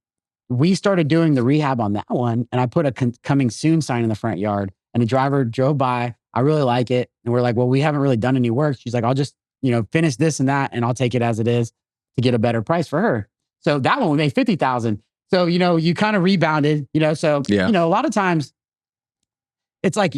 we started doing the rehab on that one. And I put a coming soon sign in the front yard, and the driver drove by. I really like it. And we're like, well, we haven't really done any work. She's like, I'll just, finish this and that, and I'll take it as it is to get a better price for her. So that one we made 50,000. So, you kind of rebounded, so, a lot of times it's like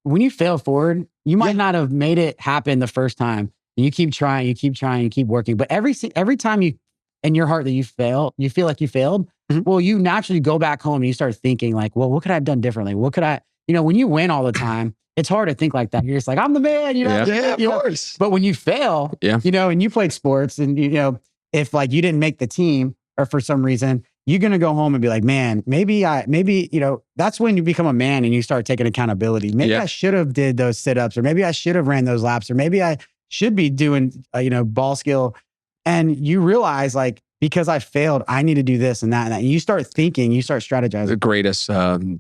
when you fail forward, you might not have made it happen the first time. And you keep trying, you keep working. But every time you, in your heart that you fail, you feel like you failed. Well, you naturally go back home and you start thinking like, well, what could I have done differently? What could I, when you win all the time, it's hard to think like that. You're just like, I'm the man, Yeah, of course. But when you fail, and you played sports and, if like you didn't make the team or for some reason, you're going to go home and be like, man, maybe, that's when you become a man and you start taking accountability. Maybe I should have did those sit-ups, or maybe I should have ran those laps, or maybe I should be doing, ball skill. And you realize like, because I failed, I need to do this and that and that. And you start thinking, you start strategizing. The greatest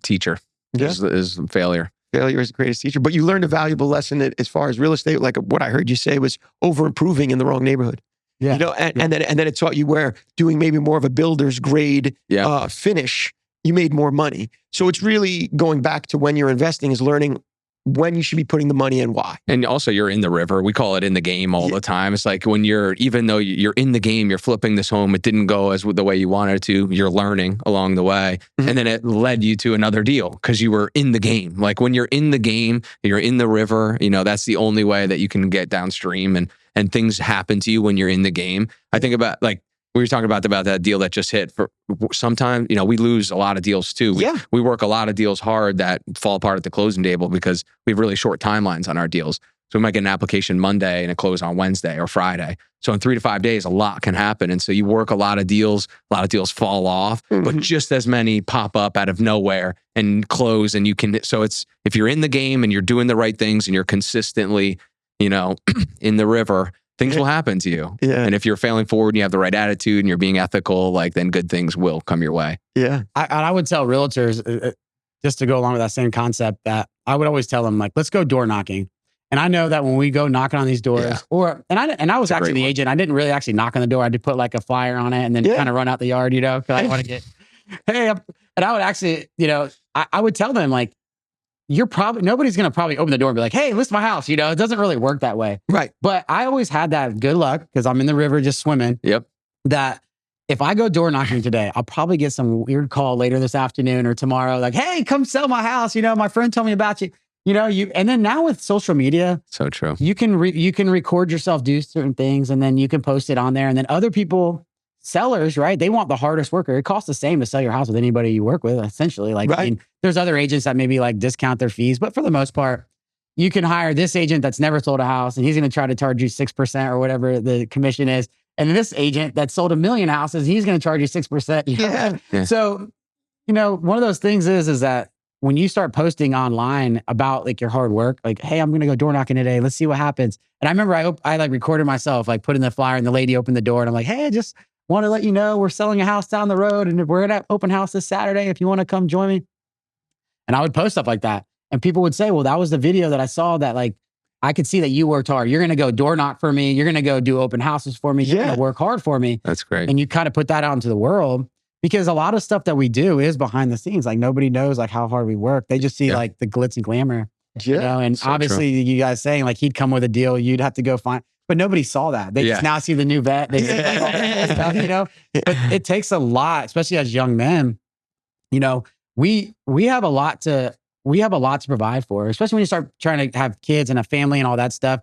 teacher is failure. Failure is the greatest teacher. But you learned a valuable lesson as far as real estate. Like what I heard you say was over improving in the wrong neighborhood. Yeah. And then it taught you where doing maybe more of a builder's grade finish, you made more money. So it's really going back to when you're investing is learning when you should be putting the money in, why. And also you're in the river. We call it in the game all the time. It's like when even though you're in the game, you're flipping this home, it didn't go as the way you wanted it to, you're learning along the way. And then it led you to another deal because you were in the game. Like when you're in the game, you're in the river, that's the only way that you can get downstream and things happen to you when you're in the game. I think about like, we were talking about that deal that just hit. For sometimes, we lose a lot of deals too. We work a lot of deals hard that fall apart at the closing table because we have really short timelines on our deals. So we might get an application Monday and it close on Wednesday or Friday. So in 3 to 5 days, a lot can happen. And so you work a lot of deals fall off, but just as many pop up out of nowhere and close. And you can, so it's, if you're in the game and you're doing the right things and you're consistently, in the river, things will happen to you. Yeah. And if you're failing forward and you have the right attitude and you're being ethical, like then good things will come your way. Yeah. I would tell realtors, just to go along with that same concept, that I would always tell them like, let's go door knocking. And I know that when we go knocking on these doors and I was actually the agent, I didn't really actually knock on the door. I did put like a flyer on it and then kind of run out the yard, cause I want to get, and I would actually, I would tell them like, nobody's going to probably open the door and be like, hey, list my house. It doesn't really work that way. Right. But I always had that good luck because I'm in the river just swimming. Yep. That if I go door knocking today, I'll probably get some weird call later this afternoon or tomorrow. Like, hey, come sell my house. My friend told me about you. And then now with social media, so true. You can record yourself do certain things and then you can post it on there. And then other people, sellers, right? They want the hardest worker. It costs the same to sell your house with anybody you work with, essentially. Like, I mean, there's other agents that maybe like discount their fees, but for the most part, you can hire this agent that's never sold a house and he's going to try to charge you 6% or whatever the commission is. And then this agent that sold 1 million houses, he's going to charge you 6%. Yeah. So, one of those things is that when you start posting online about like your hard work, like, hey, I'm going to go door knocking today. Let's see what happens. And I remember I like recorded myself, like put in the flyer and the lady opened the door and I'm like, hey, I just want to let you know we're selling a house down the road and we're going to open house this Saturday if you want to come join me. And I would post stuff like that. And people would say, well, that was the video that I saw that like, I could see that you worked hard. You're going to go door knock for me. You're going to go do open houses for me. You're going to work hard for me. That's great. And you kind of put that out into the world because a lot of stuff that we do is behind the scenes. Like nobody knows like how hard we work. They just see like the glitz and glamour. Yeah. And so obviously you guys saying like he'd come with a deal, you'd have to go find. But nobody saw that. They just now see the new vet. They see all that stuff, But it takes a lot, especially as young men. We have a lot to provide for, especially when you start trying to have kids and a family and all that stuff.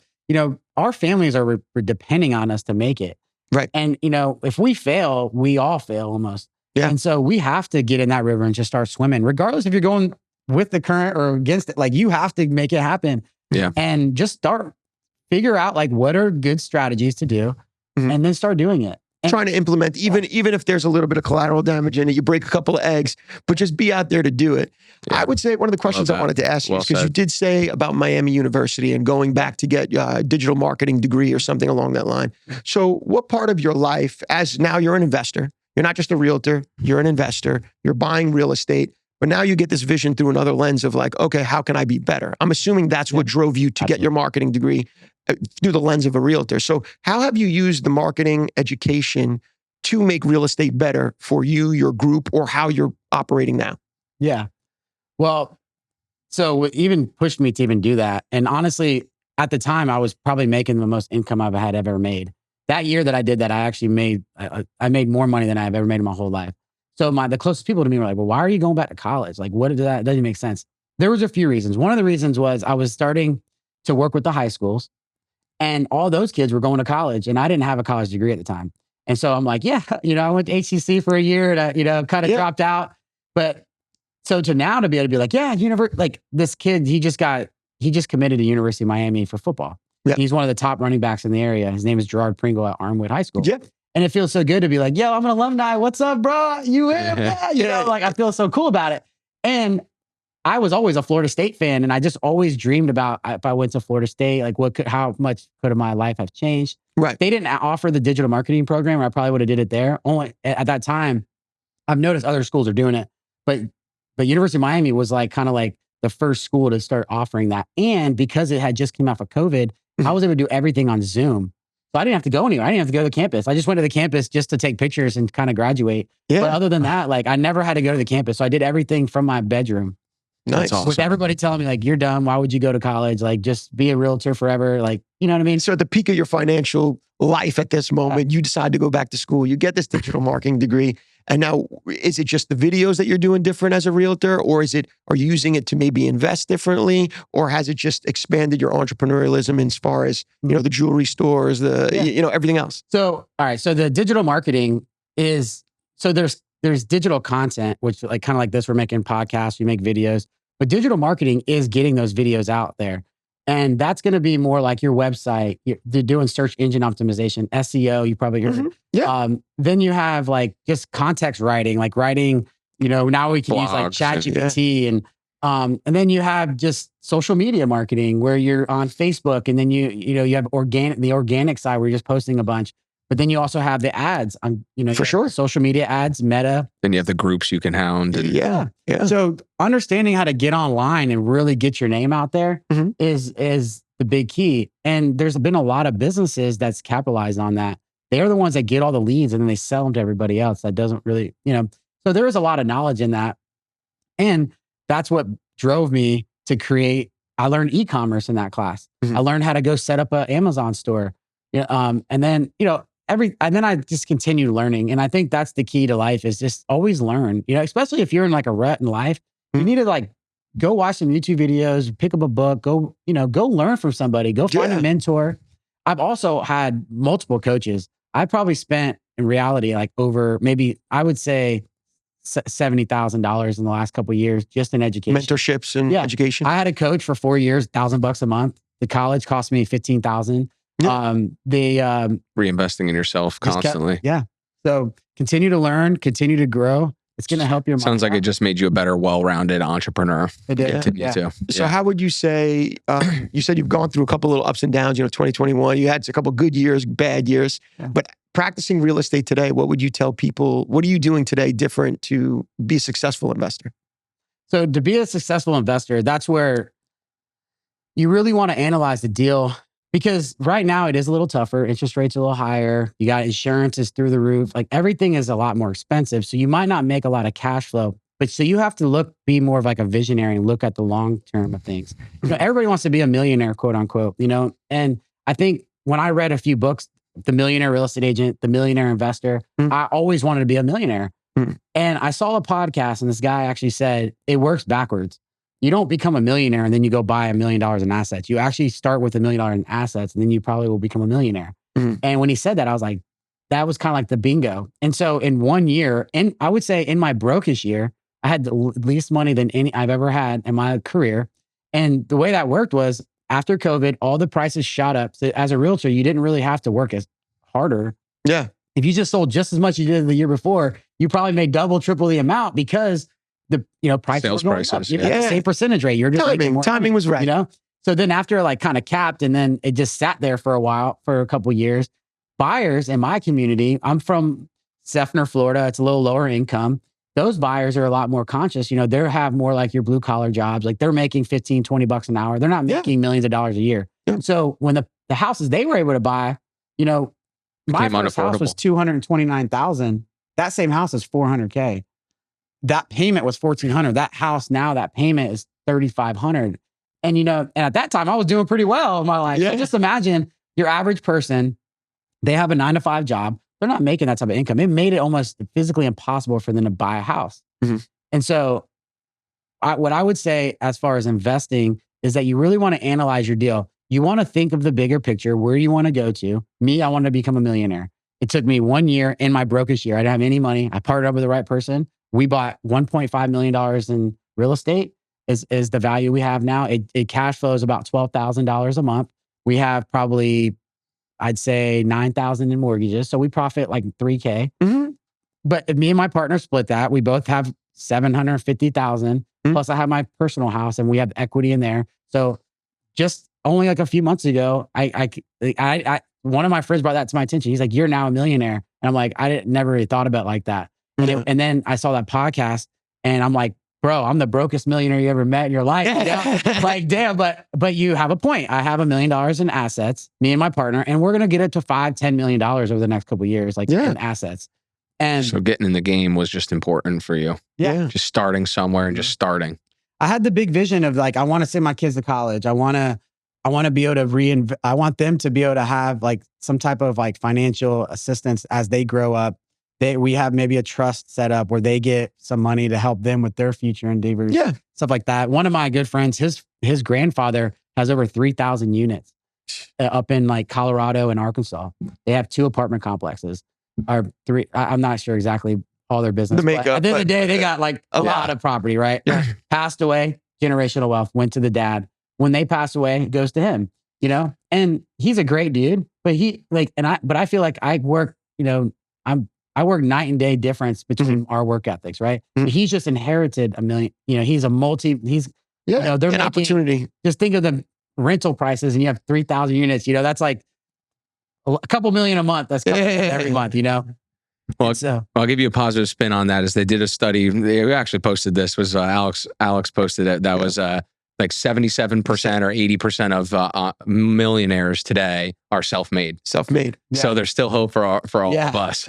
Our families are depending on us to make it. Right. And if we fail, we all fail almost. Yeah. And so we have to get in that river and just start swimming, regardless if you're going with the current or against it. Like you have to make it happen. Yeah. And just figure out like what are good strategies to do and then start doing it. And trying to implement, even if there's a little bit of collateral damage in it, you break a couple of eggs, but just be out there to do it. Yeah. I would say one of the questions I wanted to ask you is because you did say about Miami University and going back to get a digital marketing degree or something along that line. So what part of your life, as now you're an investor, you're not just a realtor, you're an investor, you're buying real estate, but now you get this vision through another lens of like, okay, how can I be better? I'm assuming that's what drove you to get your marketing degree. through the lens of a realtor. So how have you used the marketing education to make real estate better for you, your group, or how you're operating now? Yeah. Well, so what even pushed me to even do that. And honestly, at the time, I was probably making the most income I've ever made. That year that I did that, I actually made, I made more money than I've ever made in my whole life. So the closest people to me were like, well, why are you going back to college? Like, what did that? Doesn't make sense. There was a few reasons. One of the reasons was I was starting to work with the high schools, and all those kids were going to college, and I didn't have a college degree at the time. And so I'm like, yeah, I went to HCC for a year and, kind of dropped out. But so to now to be able to be like, yeah, like this kid, he just committed to University of Miami for football. Yeah. He's one of the top running backs in the area. His name is Gerard Pringle at Armwood High School. Yeah. And it feels so good to be like, yo, I'm an alumni. What's up, bro? You in? Yeah. Like I feel so cool about it. And I was always a Florida State fan, and I just always dreamed about if I went to Florida State, like how much could my life have changed? Right. They didn't offer the digital marketing program, or I probably would have did it there. Only at that time, I've noticed other schools are doing it, but University of Miami was like kind of like the first school to start offering that. And because it had just come off of COVID, I was able to do everything on Zoom. So I didn't have to go anywhere. I didn't have to go to the campus. I just went to the campus just to take pictures and kind of graduate. Yeah. But other than that, like I never had to go to the campus. So I did everything from my bedroom. Nice. Awesome. With everybody telling me like, you're dumb. Why would you go to college? Like just be a realtor forever. Like, you know what I mean? So at the peak of your financial life at this moment, you decide to go back to school. You get this digital marketing degree. And now, is it just the videos that you're doing different as a realtor? Or are you using it to maybe invest differently? Or has it just expanded your entrepreneurialism as far as, the jewelry stores, everything else? So, all right. So the digital marketing is, so there's digital content, which like kind of like this, we're making podcasts, we make videos, but digital marketing is getting those videos out there. And that's going to be more like your website. They're doing search engine optimization, SEO. You probably heard. Yeah. Then you have like just context writing, like writing. Now we can use like ChatGPT and then you have just social media marketing where you're on Facebook, and then you have the organic side where you're just posting a bunch. But then you also have the ads on, for sure, social media ads, Meta. Then you have the groups you can hound. And yeah. So understanding how to get online and really get your name out there is the big key. And there's been a lot of businesses that's capitalized on that. They're the ones that get all the leads and then they sell them to everybody else. That doesn't really, so there is a lot of knowledge in that. And that's what drove me to create. I learned e-commerce in that class. I learned how to go set up an Amazon store. And then, and then I just continue learning. And I think that's the key to life is just always learn, especially if you're in like a rut in life, you need to like go watch some YouTube videos, pick up a book, go learn from somebody, go find a mentor. I've also had multiple coaches. I probably spent in reality, like over maybe I would say $70,000 in the last couple of years, just in education. Mentorships and education. I had a coach for 4 years, $1,000 a month. The college cost me $15,000. Reinvesting in yourself constantly. So continue to learn, continue to grow. It's going to help your Sounds like it just made you a better, well-rounded entrepreneur. It did. So how would you say, you said you've gone through a couple little ups and downs, 2021, you had a couple good years, bad years, but practicing real estate today, what would you tell people? What are you doing today different to be a successful investor? So to be a successful investor, that's where you really want to analyze the deal. Because right now it is a little tougher. Interest rates are a little higher. You got insurance is through the roof. Like everything is a lot more expensive. So you might not make a lot of cash flow. But so you have to be more of like a visionary and look at the long term of things. Everybody wants to be a millionaire, quote unquote, And I think when I read a few books, The Millionaire Real Estate Agent, The Millionaire Investor, I always wanted to be a millionaire. And I saw a podcast and this guy actually said, it works backwards. You don't become a millionaire and then you go buy $1 million in assets. You actually start with $1 million in assets and then you probably will become a millionaire. And when he said that, I was like, that was kind of like the bingo. And so in 1 year, and I would say in my brokest year, I had the least money than any I've ever had in my career. And the way that worked was after COVID, all the prices shot up. So as a realtor, you didn't really have to work as harder. Yeah. If you just sold just as much as you did the year before, you probably made double, triple the amount because the prices sales were going prices. up. You got the same percentage rate. You're just timing was right. So then after like kind of capped and then it just sat there for a while, for a couple of years. Buyers in my community, I'm from Seffner, Florida. It's a little lower income. Those buyers are a lot more conscious. They have more like your blue collar jobs. Like they're making $15, $20 an hour. They're not making millions of dollars a year. So when the the houses they were able to buy, you know, my first house was $229,000. That same house is $400K. That payment was $1,400. That house now, that payment is $3,500. And, you know, and at that time I was doing pretty well in my life. So just imagine your average person, they have a 9-to-5 job. They're not making that type of income. It made it almost physically impossible for them to buy a house. And so what I would say as far as investing is that you really want to analyze your deal. You want to think of the bigger picture, where you want to go to. Me, I wanted to become a millionaire. It took me 1 year in my brokest year. I didn't have any money. I partnered up with the right person. We bought $1.5 million in real estate is the value we have now. It cash flows about $12,000 a month. We have probably, I'd say, $9,000 in mortgages. So we profit like $3K. But if me and my partner split that, we both have $750,000. Plus I have my personal house and we have equity in there. So just only like a few months ago, one of my friends brought that to my attention. He's like, "You're now a millionaire." And I'm like, never really thought about it like that. And then I saw that podcast and I'm like, bro, I'm the brokest millionaire you ever met in your life. You know? Like, damn, but you have a point. I have $1 million in assets, me and my partner, and we're going to get it to $5-10 million over the next couple of years, like in assets. And so getting in the game was just important for you. Just starting somewhere and just starting. I had the big vision of like, I want to send my kids to college. I want to be able to I want them to be able to have like some type of like financial assistance as they grow up. We have maybe a trust set up where they get some money to help them with their future endeavors. Stuff like that. One of my good friends, his grandfather has over 3,000 units up in like Colorado and Arkansas. They have 2 apartment complexes. Or 3, I'm not sure exactly all their business. At the end of the day, they got like a lot of property, right? Passed away, generational wealth, went to the dad. When they pass away, it goes to him, you know? And he's a great dude, but I feel like I work, you know, I work night and day difference between our work ethics, right? He's just inherited $1 million, you know, he's you know, they're making, opportunity. Just think of the rental prices and you have 3,000 units, you know, that's like a couple million a month. That's coming every month, you know? Well, so I'll give you a positive spin on that. As they did a study, they actually posted this. Was Alex posted it? That was like 77% or 80% of millionaires today are self-made. So there's still hope for all of us.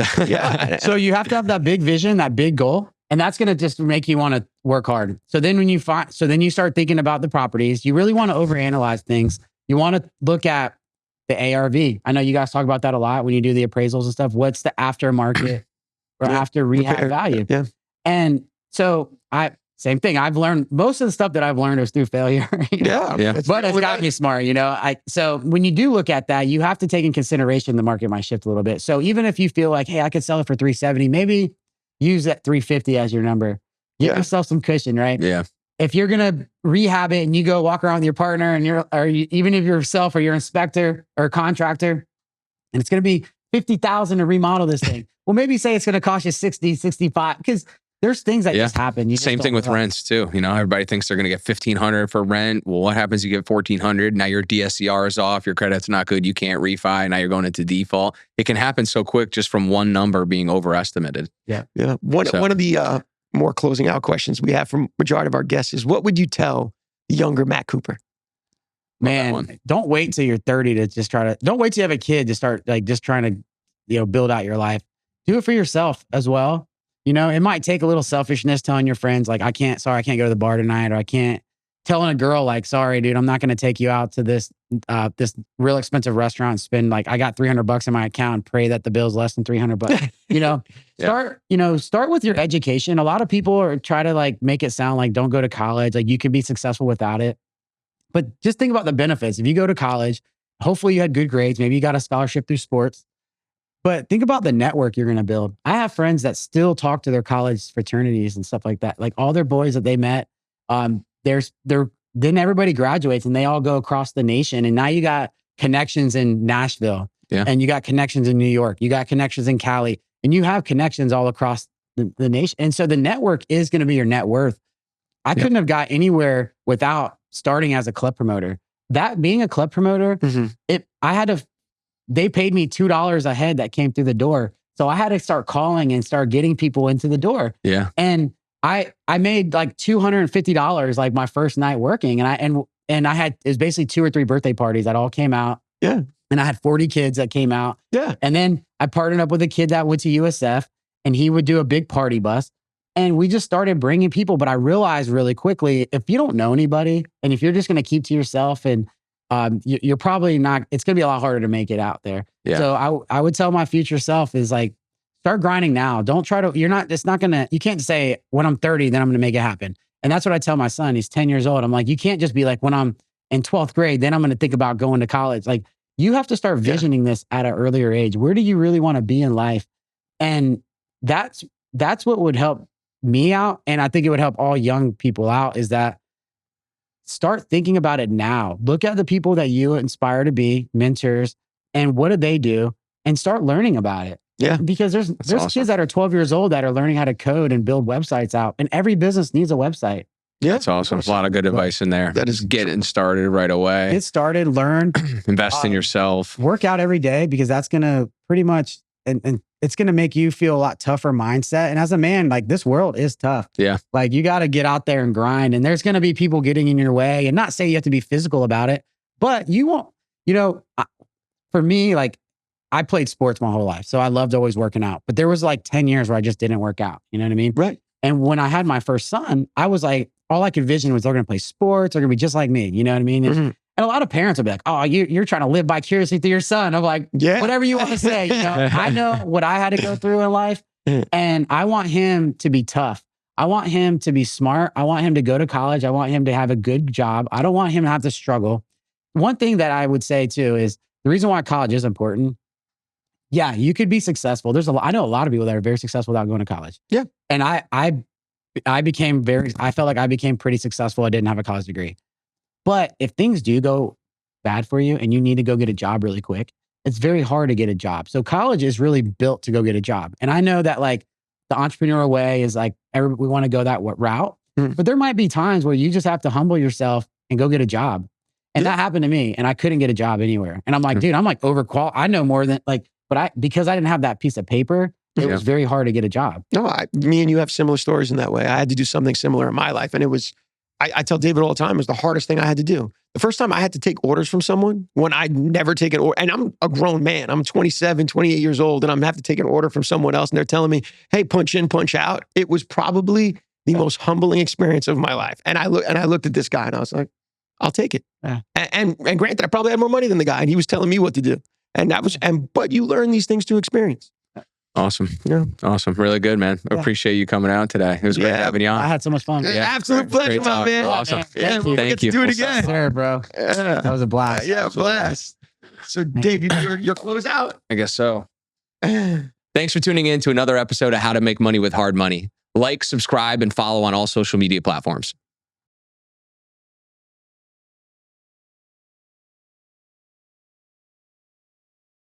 So you have to have that big vision, that big goal, and that's going to just make you want to work hard. So then when you start thinking about the properties, you really want to overanalyze things. You want to look at the ARV. I know you guys talk about that a lot when you do the appraisals and stuff. What's the aftermarket or after rehab value? And so same thing. I've learned most of the stuff that I've learned is through failure. You know? But it's got me smart, you know? So when you do look at that, you have to take in consideration the market might shift a little bit. So even if you feel like, hey, I could sell it for 370, maybe use that 350 as your number. Give yourself some cushion, right? If you're going to rehab it and you go walk around with your partner and even if you're yourself or your inspector or contractor, and it's going to be $50,000 to remodel this thing. Well, maybe say it's going to cost you 60, 65, because there's things that just happen. Same thing with rents too. You know, everybody thinks they're going to get $1,500 for rent. Well, what happens? You get $1,400. Now your DSCR is off. Your credit's not good. You can't refi. Now you're going into default. It can happen so quick just from one number being overestimated. One of the more closing out questions we have from majority of our guests is, what would you tell the younger Matt Cooper? Man, don't wait till you're 30 to don't wait till you have a kid to start like just trying to, you know, build out your life. Do it for yourself as well. You know, it might take a little selfishness telling your friends like, I can't go to the bar tonight, or I can't telling a girl like, sorry, dude, I'm not going to take you out to this real expensive restaurant and spend like, I got $300 in my account and pray that the bill's less than $300. You know, start with your education. A lot of people try to like make it sound like don't go to college. Like you can be successful without it. But just think about the benefits. If you go to college, hopefully you had good grades. Maybe you got a scholarship through sports. But think about the network you're going to build. I have friends that still talk to their college fraternities and stuff like that. Like all their boys that they met, then everybody graduates and they all go across the nation. And now you got connections in Nashville and you got connections in New York. You got connections in Cali and you have connections all across the nation. And so the network is going to be your net worth. I couldn't have got anywhere without starting as a club promoter. That being a club promoter, they paid me $2 a head that came through the door. So I had to start calling and start getting people into the door. And I made like $250 like my first night working. And I had, it was basically 2 or 3 birthday parties that all came out. Yeah. And I had 40 kids that came out. Yeah. And then I partnered up with a kid that went to USF, and he would do a big party bus. And we just started bringing people. But I realized really quickly, if you don't know anybody, and if you're just going to keep to yourself, and you're probably not, it's going to be a lot harder to make it out there. Yeah. So I would tell my future self is like, start grinding now. Don't try to, you can't say when I'm 30, then I'm going to make it happen. And that's what I tell my son. He's 10 years old. I'm like, you can't just be like, when I'm in 12th grade, then I'm going to think about going to college. Like, you have to start visioning this at an earlier age. Where do you really want to be in life? And that's what would help me out. And I think it would help all young people out, is that start thinking about it now. Look at the people that you inspire to be mentors, and what do they do, and start learning about it. Yeah. Because there's awesome. kids that are 12 years old that are learning how to code and build websites out, and every business needs a website. Yeah. That's awesome. A lot of good advice in there. That is getting started right away. Get started, learn, Invest in yourself. work out every day, because that's going to pretty much, and it's going to make you feel a lot tougher mindset. And as a man, like, this world is tough. Yeah. Like, you got to get out there and grind, and there's going to be people getting in your way, and not say you have to be physical about it, but you won't, for me, like, I played sports my whole life. So I loved always working out, but there was like 10 years where I just didn't work out. You know what I mean? Right. And when I had my first son, I was like, all I could envision was they're going to play sports. They're going to be just like me. You know what I mean? And a lot of parents would be like, oh, you're trying to live vicariously through your son. I'm like, Yeah. whatever you want to say. I know what I had to go through in life, and I want him to be tough. I want him to be smart. I want him to go to college. I want him to have a good job. I don't want him to have to struggle. One thing that I would say too is the reason why college is important. Yeah, you could be successful. I know a lot of people that are very successful without going to college. Yeah. And I felt like I became pretty successful. I didn't have a college degree. But if things do go bad for you and you need to go get a job really quick, it's very hard to get a job. So college is really built to go get a job. And I know that, like, the entrepreneurial way is like, we want to go that route. But there might be times where you just have to humble yourself and go get a job. And that happened to me, and I couldn't get a job anywhere. And I'm like, dude, I'm like overqualified. I know more than because I didn't have that piece of paper, it was very hard to get a job. No, me and you have similar stories in that way. I had to do something similar in my life. And it was, I tell David all the time, it was the hardest thing I had to do. The first time I had to take orders from someone, when I'd never taken order, and I'm a grown man, I'm 27, 28 years old, and I'm have to take an order from someone else, and they're telling me, hey, punch in, punch out. It was probably the most humbling experience of my life. And I looked at this guy, and I was like, I'll take it. Yeah. And granted, I probably had more money than the guy, and he was telling me what to do. But you learn these things through experience. Awesome. Yeah. Awesome. Really good, man. Yeah. Appreciate you coming out today. It was great having you on. I had so much fun. Yeah. Absolute pleasure, Great my talk. man. Awesome. Yeah, we'll Thank get you. to do it again. Sure, bro. Yeah. That was a blast. Yeah, blast. So, Dave, you're close out. I guess so. Thanks for tuning in to another episode of How to Make Money with Hard Money. Like, subscribe, and follow on all social media platforms.